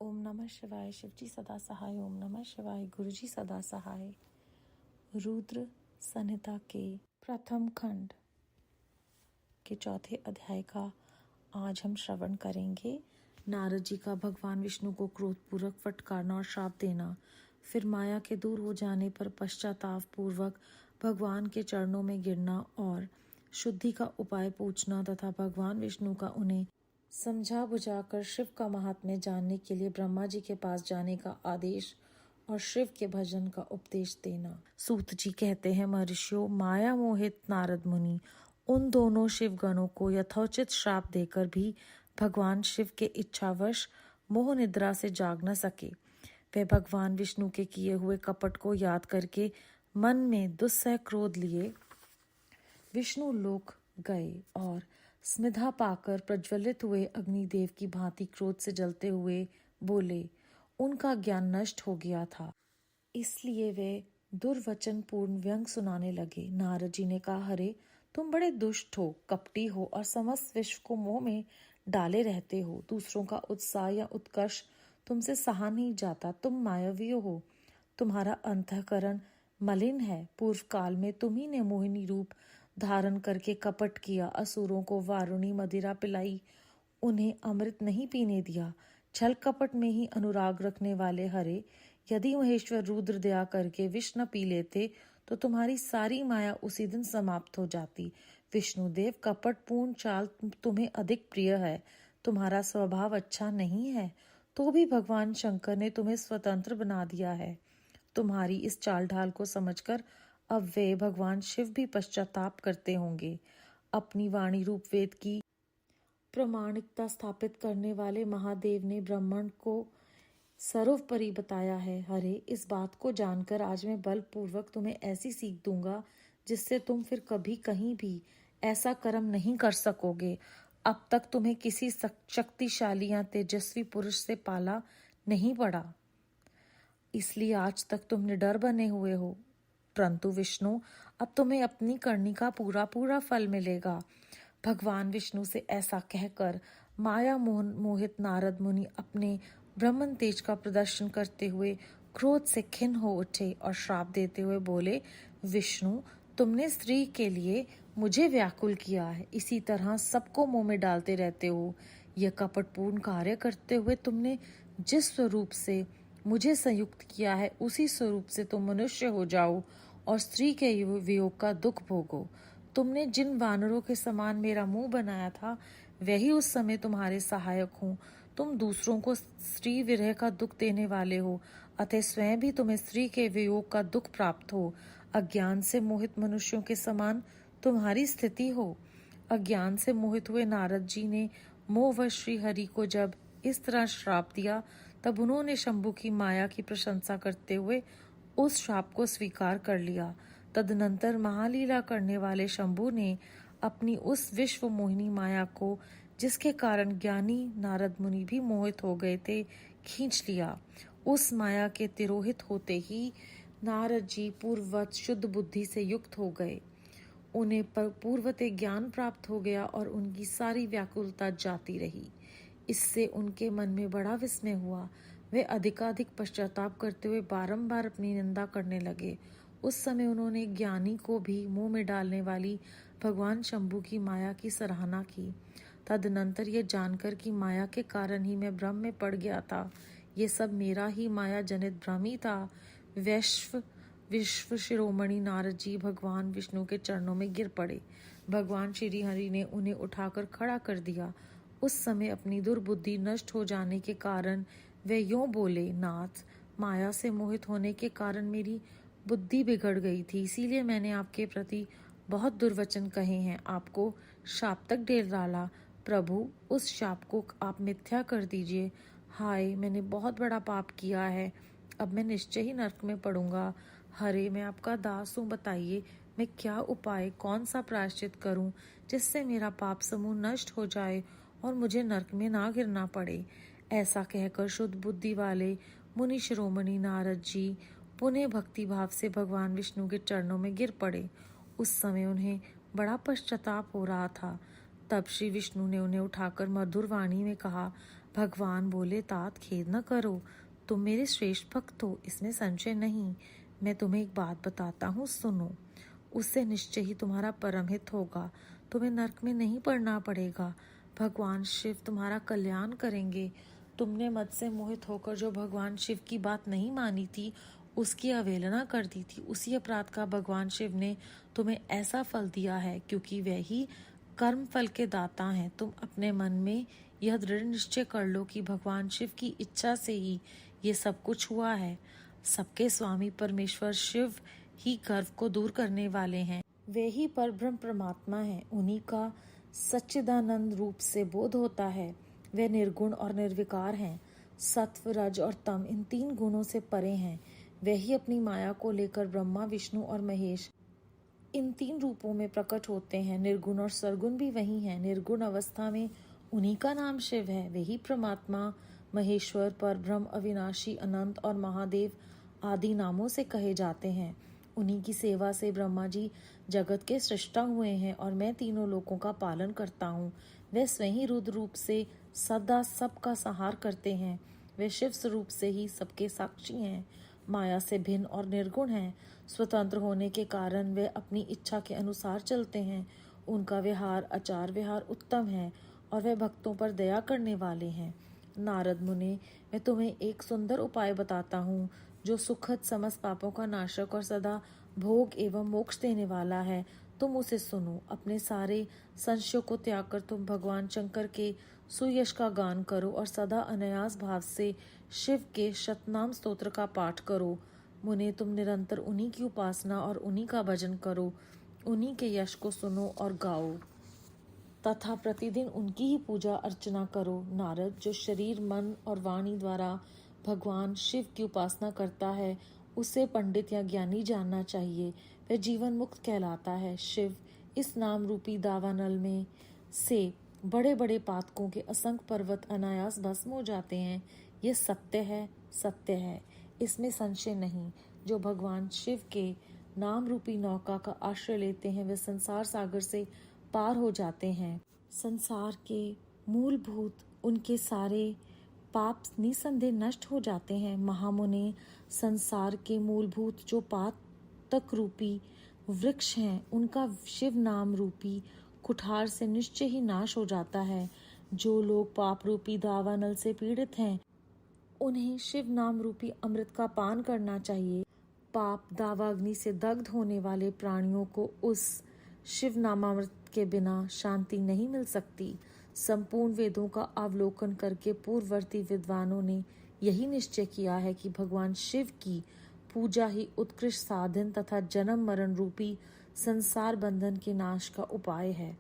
ओम नमः शिवाय। शिवजी सदा सहाय। ओम नमः शिवाय। गुरुजी सदा सहाय। रुद्र संहिता के प्रथम खंड के चौथे अध्याय का आज हम श्रवण करेंगे। नारद जी का भगवान विष्णु को क्रोधपूर्वक फटकारना और श्राप देना, फिर माया के दूर हो जाने पर पश्चाताप पूर्वक भगवान के चरणों में गिरना और शुद्धि का उपाय पूछना तथा भगवान विष्णु का उन्हें समझा बुझाकर शिव का महात्म्य जानने के लिए ब्रह्मा जी के पास जाने का आदेश और शिव के भजन का उपदेश देना। सूत जी कहते हैं, महर्षियों, माया मोहित नारद मुनि उन दोनों शिव गणों को यथोचित श्राप देकर भी भगवान शिव के इच्छावश मोह निद्रा से जाग न सके। वे भगवान विष्णु के किए हुए कपट को याद करके मन में दुस्सह क्रोध लिए विष्णु लोक गए और स्मिधा पाकर प्रज्वलित हुए अग्निदेव की भांति क्रोध से जलते हुए बोले। उनका ज्ञान नष्ट हो गया था, इसलिए वे दुर्वचन पूर्ण व्यंग सुनाने लगे। नारद जी ने कहा, हरे तुम बड़े दुष्ट हो, कपटी हो और समस्त विश्व को मोह में डाले रहते हो। दूसरों का उत्साह या उत्कर्ष तुमसे सहा नहीं जाता। तुम मायावी हो, तुम्हारा अंतःकरण मलिन है। पूर्व काल में तुम्ही ने मोहिनी रूप धारण करके कपट किया, असुरों को वारुणी मदिरा पिलाई, उन्हें अमृत नहीं पीने दिया। छल कपट में ही अनुराग रखने वाले हरे, यदि महेश्वर रुद्र दया करके विष न पी लेते तो तुम्हारी सारी माया उसी दिन समाप्त हो जाती। विष्णुदेव, कपट पूर्ण चाल तुम्हें अधिक प्रिय है। तुम्हारा स्वभाव अच्छा नहीं है, तो भी भगवान शंकर ने तुम्हें स्वतंत्र बना दिया है। तुम्हारी इस चाल ढाल को समझकर अब वे भगवान शिव भी पश्चाताप करते होंगे। अपनी वाणी रूप वेद की प्रामाणिकता स्थापित करने वाले महादेव ने ब्राह्मण को सर्वोपरि बताया है। हरे, इस बात को जानकर आज मैं बलपूर्वक तुम्हें ऐसी सीख दूंगा जिससे तुम फिर कभी कहीं भी ऐसा कर्म नहीं कर सकोगे। अब तक तुम्हें किसी शक्तिशाली या तेजस्वी पुरुष से पाला नहीं पड़ा, इसलिए आज तक तुम निडर बने हुए हो। परंतु विष्णु, अब तुम्हें अपनी करनी का पूरा पूरा फल मिलेगा। भगवान विष्णु से ऐसा कहकर माया मोहित नारद मुनि अपने ब्रह्मन तेज का प्रदर्शन करते हुए क्रोध से खिन्न हो उठे और श्राप देते हुए बोले, विष्णु, तुमने स्त्री के लिए मुझे व्याकुल किया है, इसी तरह सबको मुंह में डालते रहते हो। यह कपटपूर्ण कार्य करते हुए तुमने जिस स्वरूप से मुझे संयुक्त किया है, उसी स्वरूप से तुम मनुष्य हो जाओ और स्त्री के वियोग का दुख भोगो। तुमने जिन वानरों के समान मेरा मुंह बनाया था, वही उस समय तुम्हारे सहायक हों। तुम दूसरों को स्त्री विरह का दुख देने वाले हो, अतः स्वयं भी तुम्हें स्त्री के वियोग का दुख प्राप्त हो। अज्ञान से मोहित मनुष्यों के समान तुम्हारी स्थिति हो। अज्ञान से मोहित हुए नारद जी ने मोहवश श्री हरि को जब इस तरह श्राप दिया, तब उन्होंने शंभु की माया की प्रशंसा करते हुए उस श्राप को स्वीकार कर लिया। तदनंतर महालीला करने वाले शंभु ने अपनी उस विश्व मोहिनी माया को, जिसके कारण ज्ञानी नारद मुनि भी मोहित हो गए थे, खींच लिया। उस माया के तिरोहित होते ही नारद जी पूर्ववत शुद्ध बुद्धि से युक्त हो गए। उन्हें पूर्वते ज्ञान प्राप्त हो गया और उनकी सारी व्याकुलता जाती रही। इससे उनके मन में बड़ा विस्मय हुआ। वे अधिकाधिक पश्चाताप करते हुए बारंबार अपनी निंदा करने लगे। उस समय उन्होंने ज्ञानी को भी मुंह में डालने वाली भगवान शंभु की माया की सराहना की। तदनंतर ये जानकर कि माया के कारण ही मैं भ्रम में पड़ गया था, ये सब मेरा ही माया जनित भ्रम ही था, विश्व शिरोमणि नारद जी भगवान विष्णु के चरणों में गिर पड़े। भगवान श्री हरि ने उन्हें उठाकर खड़ा कर दिया। उस समय अपनी दुर्बुद्धि नष्ट हो जाने के कारण वे यूं बोले, नाथ, माया से मोहित होने के कारण मेरी बुद्धि बिगड़ गई थी, इसीलिए मैंने आपके प्रति बहुत दुर्वचन कहे हैं, आपको शाप तक डेल डाला। प्रभु, उस शाप को आप मिथ्या कर दीजिए। हाय, मैंने बहुत बड़ा पाप किया है, अब मैं निश्चय ही नरक में पड़ूंगा। हरे, मैं आपका दास हूँ, बताइए मैं क्या उपाय, कौन सा प्रायश्चित करूं जिससे मेरा पाप समूह नष्ट हो जाए और मुझे नरक में ना गिरना पड़े। ऐसा कहकर शुद्ध बुद्धि वाले मुनि शिरोमणि नारद जी पुनः भक्ति भाव से भगवान विष्णु के चरणों में गिर पड़े। उस समय उन्हें बड़ा पश्चाताप हो रहा था। तब श्री विष्णु ने उन्हें उठाकर मधुर वाणी में कहा, भगवान बोले, तात खेद न करो, तुम मेरे श्रेष्ठ भक्त हो, इसमें संशय नहीं। मैं तुम्हें एक बात बताता हूँ, सुनो। उससे निश्चय ही तुम्हारा परम हित होगा, तुम्हें नरक में नहीं पड़ना पड़ेगा। भगवान शिव तुम्हारा कल्याण करेंगे। तुमने मत से मोहित होकर जो भगवान शिव की बात नहीं मानी थी, उसकी अवहेलना कर दी थी, उसी अपराध का भगवान शिव ने तुम्हें ऐसा फल दिया है, क्योंकि वे ही कर्म फल के दाता हैं। तुम अपने मन में यह दृढ़ निश्चय कर लो कि भगवान शिव की इच्छा से ही ये सब कुछ हुआ है। सबके स्वामी परमेश्वर शिव ही गर्व को दूर करने वाले हैं। वे ही परब्रह्म परमात्मा हैं। उन्हीं का सच्चिदानंद रूप से बोध होता है। वे निर्गुण और निर्विकार हैं। सत्व, रज और तम इन 3 गुणों से परे हैं। वे ही अपनी माया को लेकर ब्रह्मा, विष्णु और महेश इन 3 रूपों में प्रकट होते हैं। निर्गुण और सरगुण भी वही हैं। निर्गुण अवस्था में उन्हीं का नाम शिव है। वही परमात्मा, महेश्वर, परब्रह्म, अविनाशी, अनंत और महादेव आदि नामों से कहे जाते हैं। उन्हीं की सेवा से ब्रह्मा जी जगत के सृष्टा हुए हैं और मैं तीनों लोकों का पालन करता हूँ। वे स्वयं रुद्र रूप से सदा सबका संहार करते हैं। वे शिव स्वरूप से ही सबके साक्षी हैं। माया से भिन्न और निर्गुण हैं। स्वतंत्र होने के कारण वे अपनी इच्छा के अनुसार चलते हैं। उनका व्यवहार, आचार व्यवहार उत्तम है और वे भक्तों पर दया करने वाले हैं। नारद मुने, मैं तुम्हें एक सुंदर उपाय बताता हूँ, जो सुखद, समस्त पापों का नाशक और सदा भोग एवं मोक्ष देने वाला है। तुम उसे सुनो। अपने सारे संशयों को त्याग कर तुम भगवान शंकर के सुयश का गान करो और सदा अनायास भाव से शिव के शतनाम स्तोत्र का पाठ करो। मुने, तुम निरंतर उन्हीं की उपासना और उन्हीं का भजन करो। उन्हीं के यश को सुनो और गाओ तथा प्रतिदिन उनकी ही पूजा अर्चना करो। नारद, जो शरीर, मन और वाणी द्वारा भगवान शिव की उपासना करता है, उसे पंडित या ज्ञानी जानना चाहिए। वह जीवन मुक्त कहलाता है। शिव इस नाम रूपी दावानल में से बड़े बड़े पातकों के असंख्य पर्वत अनायास भस्म हो जाते हैं। ये सत्य है, सत्य है, इसमें संशय नहीं। जो भगवान शिव के नाम रूपी नौका का आश्रय लेते हैं, वे संसार सागर से पार हो जाते हैं। संसार के मूलभूत उनके सारे पाप निसंदेह नष्ट हो जाते हैं। महामुने, संसार के मूलभूत जो पातक रूपी वृक्ष हैं, उनका शिव नाम रूपी कुठार से निश्चय ही नाश हो जाता है। जो लोग पाप रूपी दावानल से पीड़ित हैं, उन्हें शिव नाम रूपी अमृत का पान करना चाहिए। पाप दावाग्नि से दग्ध होने वाले प्राणियों को उस शिव नामामृत के बिना शांति नहीं मिल सकती। संपूर्ण वेदों का अवलोकन करके पूर्ववर्ती विद्वानों ने यही निश्चय किया है कि भगवान शिव की पूजा ही उत्कृष्ट साधन तथा जन्म मरण रूपी संसार बंधन के नाश का उपाय है।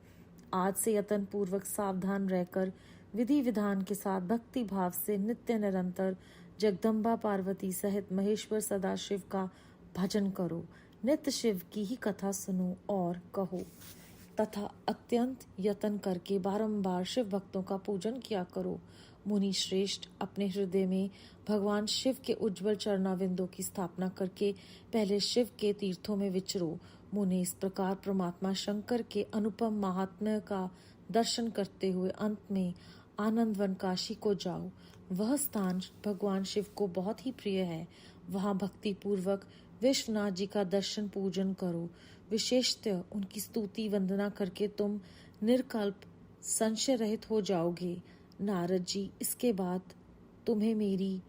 आज से यत्न पूर्वक सावधान रहकर विधि विधान के साथ भक्ति भाव से नित्य निरंतर जगदम्बा पार्वती सहित महेश्वर सदाशिव का भजन करो। नित्य शिव की ही कथा सुनो और कहो तथा अत्यंत यत्न करके बारंबार शिव भक्तों का पूजन किया करो। मुनि श्रेष्ठ, अपने हृदय में भगवान शिव के उज्जवल चरणाविंदों की स्थापना करके पहले शिव के तीर्थों में विचरो। मुनि, इस प्रकार परमात्मा शंकर के अनुपम महात्म्य का दर्शन करते हुए अंत में आनंदवन काशी को जाओ। वह स्थान भगवान शिव को बहुत ही प्रिय है। वहां भक्ति पूर्वक विश्वनाथ जी का दर्शन पूजन करो। विशेषतः उनकी स्तुति वंदना करके तुम निर्कल्प संशय रहित हो जाओगे। नारद जी, इसके बाद तुम्हें मेरी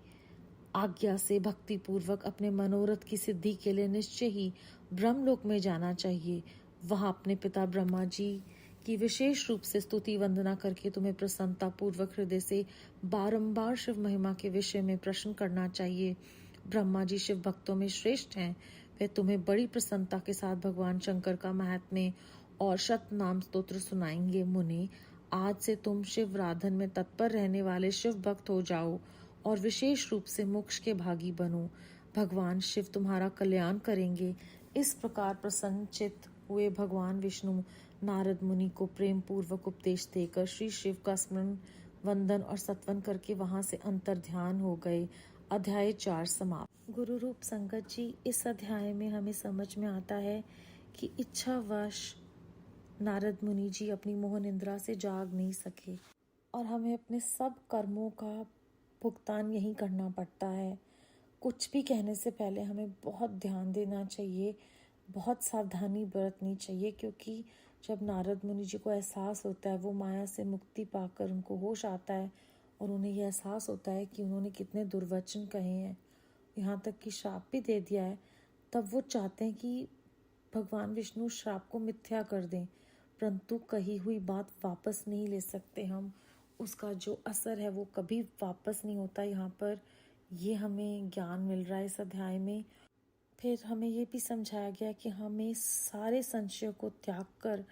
आज्ञा से भक्ति पूर्वक अपने मनोरथ की सिद्धि के लिए निश्चय ही ब्रह्मलोक में जाना चाहिए। वहां अपने पिता ब्रह्मा जी की विशेष रूप से स्तुति वंदना करके तुम्हें प्रसन्नता पूर्वक हृदय से बारंबार शिव महिमा के विषय में प्रश्न करना चाहिए। ब्रह्मा जी शिव भक्तों में श्रेष्ठ हैं। वे तुम्हें बड़ी प्रसन्नता के साथ भगवान शंकर का महात्म्य और शत नाम स्तोत्र सुनाएंगे। मुनि, आज से तुम शिव राधन में तत्पर रहने वाले शिव भक्त हो जाओ और विशेष रूप से मोक्ष के भागी बनो। भगवान शिव तुम्हारा कल्याण करेंगे। इस प्रकार प्रसन्नचित हुए भगवान विष्णु नारद मुनि को प्रेम पूर्वक उपदेश देकर श्री शिव का स्मरण, वंदन और सत्वन करके वहां से अंतर ध्यान हो गए। अध्याय 4 समाप्त। गुरु रूप संगत जी, इस अध्याय में हमें समझ में आता है कि इच्छावश नारद मुनि जी अपनी मोह निद्रा से जाग नहीं सके और हमें अपने सब कर्मों का भुगतान यहीं करना पड़ता है। कुछ भी कहने से पहले हमें बहुत ध्यान देना चाहिए, बहुत सावधानी बरतनी चाहिए, क्योंकि जब नारद मुनि जी को एहसास होता है, वो माया से मुक्ति पाकर उनको होश आता है और उन्हें यह एहसास होता है कि उन्होंने कितने दुर्वचन कहे हैं, यहाँ तक कि श्राप भी दे दिया है, तब वो चाहते हैं कि भगवान विष्णु श्राप को मिथ्या कर दें, परंतु कही हुई बात वापस नहीं ले सकते हम। उसका जो असर है वो कभी वापस नहीं होता। यहाँ पर ये हमें ज्ञान मिल रहा है इस अध्याय में। फिर हमें ये भी समझाया गया कि हमें सारे संशयों को त्याग कर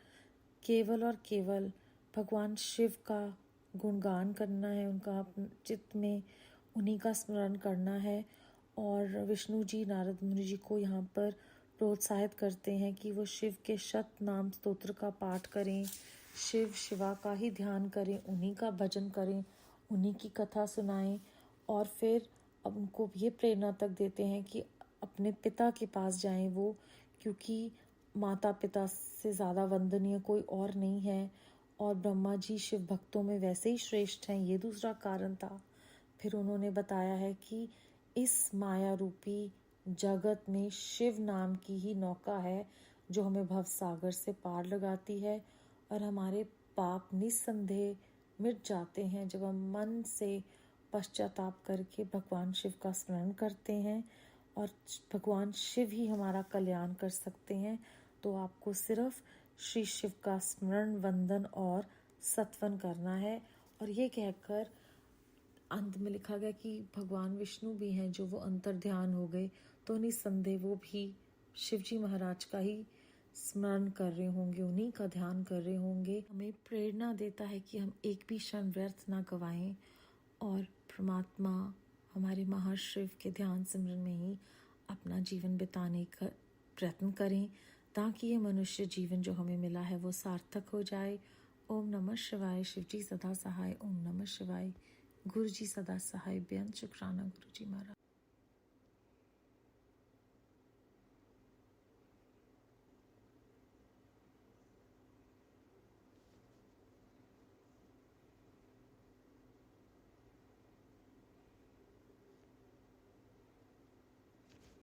केवल और केवल भगवान शिव का गुणगान करना है, उनका चित्त में उन्हीं का स्मरण करना है। और विष्णु जी नारद मुनि जी को यहाँ पर प्रोत्साहित करते हैं कि वो शिव के शत नाम स्तोत्र का पाठ करें, शिव शिवा का ही ध्यान करें, उन्हीं का भजन करें, उन्हीं की कथा सुनाएं। और फिर अब उनको ये प्रेरणा तक देते हैं कि अपने पिता के पास जाएं वो, क्योंकि माता पिता से ज़्यादा वंदनीय कोई और नहीं है, और ब्रह्मा जी शिव भक्तों में वैसे ही श्रेष्ठ हैं, ये दूसरा कारण था। फिर उन्होंने बताया है कि इस माया रूपी जगत में शिव नाम की ही नौका है जो हमें भव सागर से पार लगाती है, और हमारे पाप निस्संदेह मिट जाते हैं जब हम मन से पश्चाताप करके भगवान शिव का स्मरण करते हैं, और भगवान शिव ही हमारा कल्याण कर सकते हैं। तो आपको सिर्फ श्री शिव का स्मरण, वंदन और सत्वन करना है। और ये कहकर अंत में लिखा गया कि भगवान विष्णु भी हैं जो वो अंतर ध्यान हो गए, तो निस्संदेह वो भी शिवजी महाराज का ही स्मरण कर रहे होंगे, उन्हीं का ध्यान कर रहे होंगे। हमें प्रेरणा देता है कि हम एक भी क्षण व्यर्थ ना गवाएं और परमात्मा हमारे महाशिव के ध्यान सिमरन में ही अपना जीवन बिताने का प्रयत्न करें, ताकि ये मनुष्य जीवन जो हमें मिला है वो सार्थक हो जाए। ओम नमः शिवाय। शिवजी सदा सहाय। ओम नमः शिवाय। गुरु जी सदा सहाय। बेअंत शुक्राना गुरु जी महाराज।